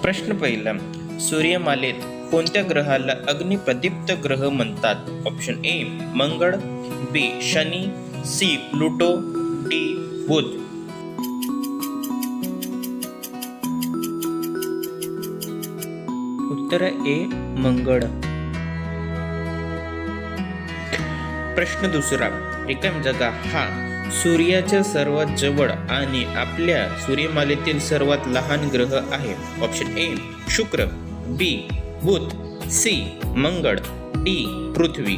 प्रश्न पहिला, सूर्यमालेत कोणत्या ग्रहाला अग्निप्रदीप्त ग्रह म्हणतात? ऑप्शन ए मंगळ, बी शनी, सी प्लुटो, डी बुध. उत्तर ए मंगळ. प्रश्न दुसरा, रिकामी जागा हा सूर्याच्या सर्वात जवळ आणि आपल्या सूर्यमालेतील सर्वात लहान ग्रह आहे. ऑप्शन ए शुक्र, बी बुध, सी मंगळ, डी पृथ्वी.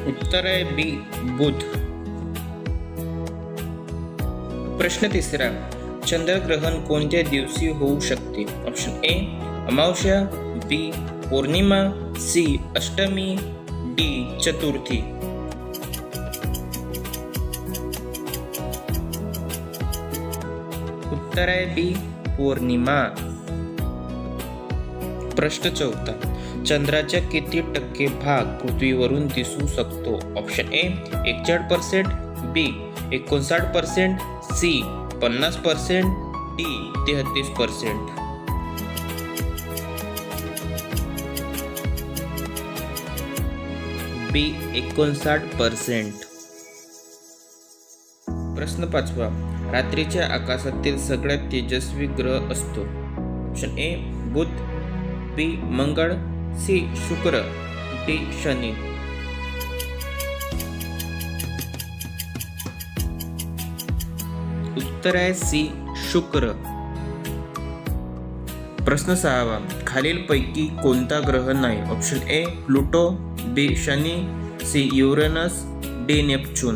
उत्तर आहे बी बुध. प्रश्न तिसरा, चंद्रग्रहण कोणत्या दिवशी होऊ शकते? ऑप्शन ए अमावस्या, बी पौर्णिमा, सी अष्टमी, डी चतुर्थी. उत्तर आहे बी पौर्णिमा. प्रश्न चौथा, चंद्राच्या किती टक्के भाग पृथ्वीवरून दिसू शकतो? Option A 61%, B 59%, C 50%, D 33%. B 59%. प्रश्न पाचवा, रात्रीच्या आकाशातील सगळ्यात तेजस्वी ग्रह असतो? ऑप्शन ए बुध, बी मंगळ, सी शुक्र, डी शनी. उत्तर आहे सी शुक्र. प्रश्न सहावा, खालीलपैकी कोणता ग्रह नाही? ऑप्शन ए प्लुटो, बी शनी, सी युरेनस, डी नेपच्यून.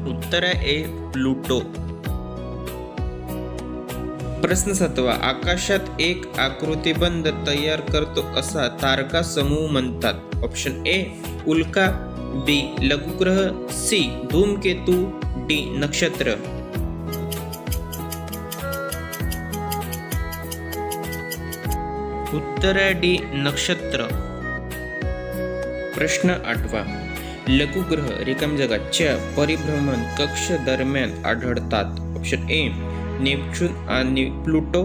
उत्तर आहे ए प्लुटो. प्रश्न सातवा, आकाशात एक आकृतिबंध तयार करतो असा तारका समूह म्हणतात? ऑप्शन ए उल्का, बी लघुग्रह, सी धूमकेतू, डी नक्षत्र. उत्तर आहे डी नक्षत्र. प्रश्न आठवा, लघुग्रह रिकामी जागाच्या परिभ्रमण कक्ष दरम्यान आढळतात? ऑप्शन ए नेपच्यून आणि प्लुटो,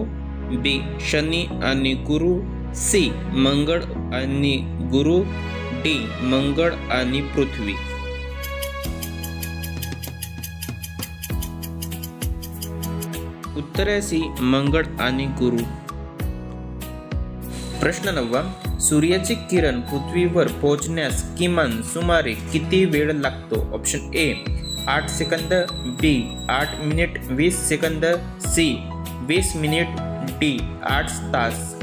बी शनी आणि गुरु, सी मंगळ आणि गुरु, डी मंगळ आणि पृथ्वी. उत्तर आहे सी मंगळ आणि गुरु. प्रश्न नववा, सूर्याची किरण पृथ्वीवर पोहोचण्यास किमान सुमारे किती वेळ लागतो? Option A 8 second, B 8 minute 20 second, C 20 minute, D 8 तास.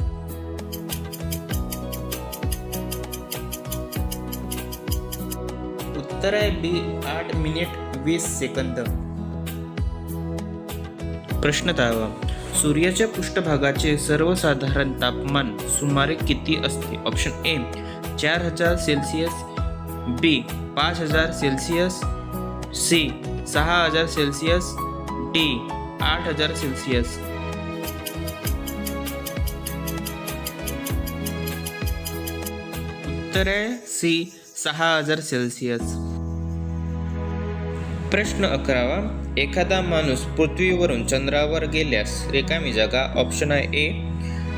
उत्तर आहे बी 8 मिनिट 20 सेकंद. प्रश्न 10वा, सूर्याच्या पृष्ठभागाचे सर्वसाधारण तापमान सुमारे किती असते? Option A 4000 Celsius, B 5000 Celsius, C 6000 Celsius, D 8000 Celsius. उत्तर आहे सी 6000 सेल्सिअस. प्रश्न 11वा, एखादा माणूस पृथ्वीवरून चंद्रावर गेल्यास रिकामी जागा. ऑप्शन आहे ए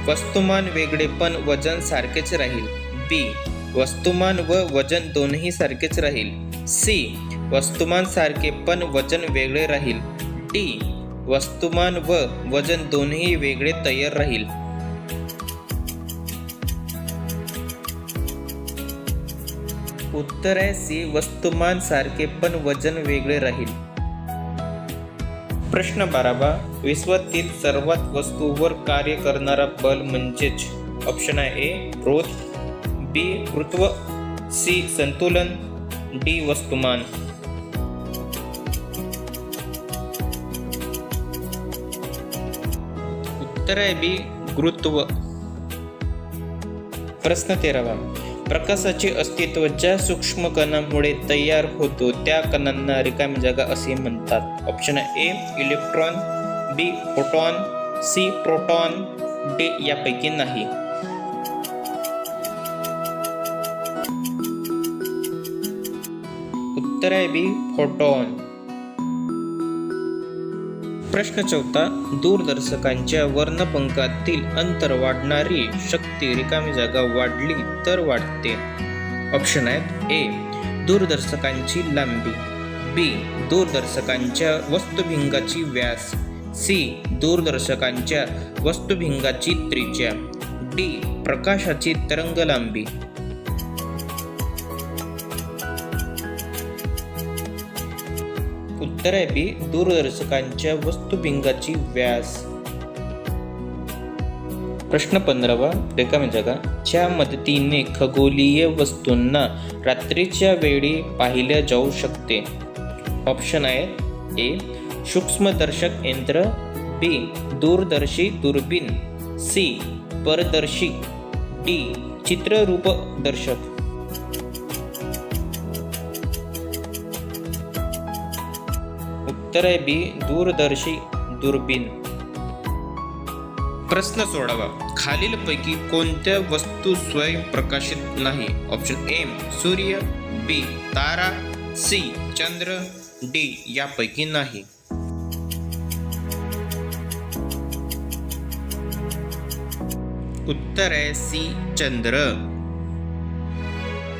वस्तुमान वेगळे पण वजन सारखेच राहील, बी वस्तुमान व वजन दोन्ही सारखेच राहील, सी वस्तुमान सारखे पण वजन वेगळे राहील, डी वस्तुमान व वजन दोन्ही वेगळे तयार राहील. उत्तर आहे सी वस्तुमान सारखे पण वजन वेगळे राहील. प्रश्न 12वा, विश्वातील सर्वात वस्तूवर कार्य करणारा बल म्हणजेच? ऑप्शन आहे ए रोध, बी गुरुत्व, सी संतुलन, डी वस्तुमान. उत्तर आहे बी गुरुत्व. प्रश्न 13वा, प्रकाशाचे अस्तित्व ज्या सूक्ष्म कणामुळे तयार होतो त्या कणांना रिकामी जागा असे म्हणतात? Option A electron, B photon, C proton, D यापैकी नाही. उत्तर आहे बी फोटॉन. प्रश्न 4. दूरदर्शकांच्या वर्णपंखातील अंतर वाढणारी शक्ती रिकामी जागा वाढली तर वाढते. ऑप्शन आहेत ए. दूरदर्शकांची लांबी, बी. दूरदर्शकांच्या वस्तुभिंगाची व्यास, सी. दूरदर्शकांच्या वस्तुभिंगाची त्रिज्या, डी. प्रकाशाची तरंगलांबी. उत्तर आहे बी. दूरदर्शकांच्या वस्तुभिंगाची व्यास. प्रश्न 15. रिकामी जागा. च्या मदतीने खगोलीय वस्तूंना रात्रीच्या वेळी पाहिल्या जाऊ शकते. ऑप्शन आहे ए. सूक्ष्मदर्शक यंत्र, बी. दूरदर्शी दुर्बीण, सी. परदर्शी, डी. चित्ररूपदर्शक. उत्तर आहे बी. दूरदर्शी दुर्बीण. प्रश्न 16. खालीलपैकी कोणत्या वस्तू स्वयंप्रकाशित नाही. ऑप्शन ए. सूर्य, बी. तारा, सी. चंद्र, डी. यापैकी नाही. उत्तर आहे सी. चंद्र.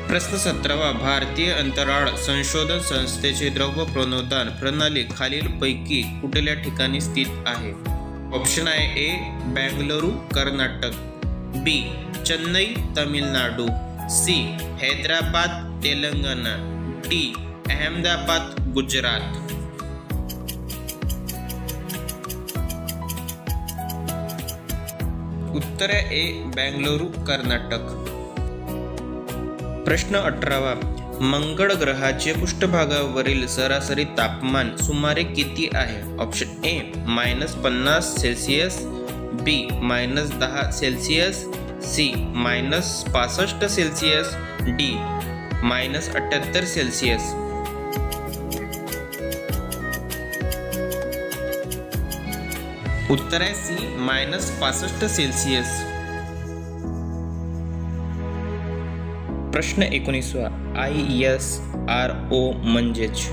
प्रश्न 17. भारतीय अंतराळ संशोधन संस्थेचे द्रव प्रणोदन प्रणाली खालीलपैकी कुठल्या ठिकाणी स्थित आहे. ऑप्शन आहे ए. बेंगलुरू कर्नाटक, बी. चेन्नई तामिळनाडू, सी. हैदराबाद तेलंगणा, डी. अहमदाबाद गुजरात. उत्तर आहे ए. बेंगलुरू कर्नाटक. प्रश्न 18. मंगळ ग्रहाचे पृष्ठभागावरील सरासरी तापमान सुमारे किती आहे. Option A. -50 Celsius, B. -10 Celsius, C. -65 Celsius, D. -78 Celsius. उत्तर आहे सी. -65 सेल्सिअस. प्रश्न 19. ISRO म्हणजेच.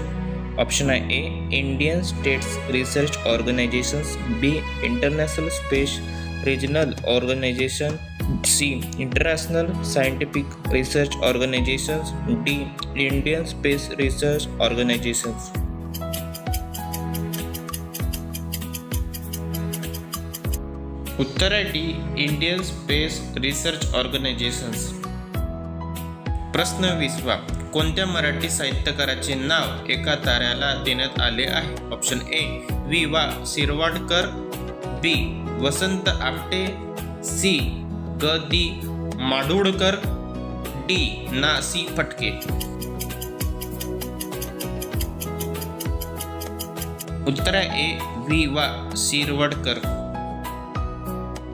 ऑप्शन आहे A. Indian space research organisation, B. International space regional organisation, C. International scientific research organisation, D. Indian space research organisation. उत्तर आहे D. Indian space research organisation. प्रश्न 20. कोणत्या मराठी साहित्यकाराचे नाव एका ताऱ्याला देण्यात आले आहे. ऑप्शन ए. वि. वा. शिरवाडकर, बी. वसंत आपटे, सी. ग. दि. माडगूळकर, डी. ना. सी. फटके. उत्तर आहे ए. वि. वा. शिरवाडकर.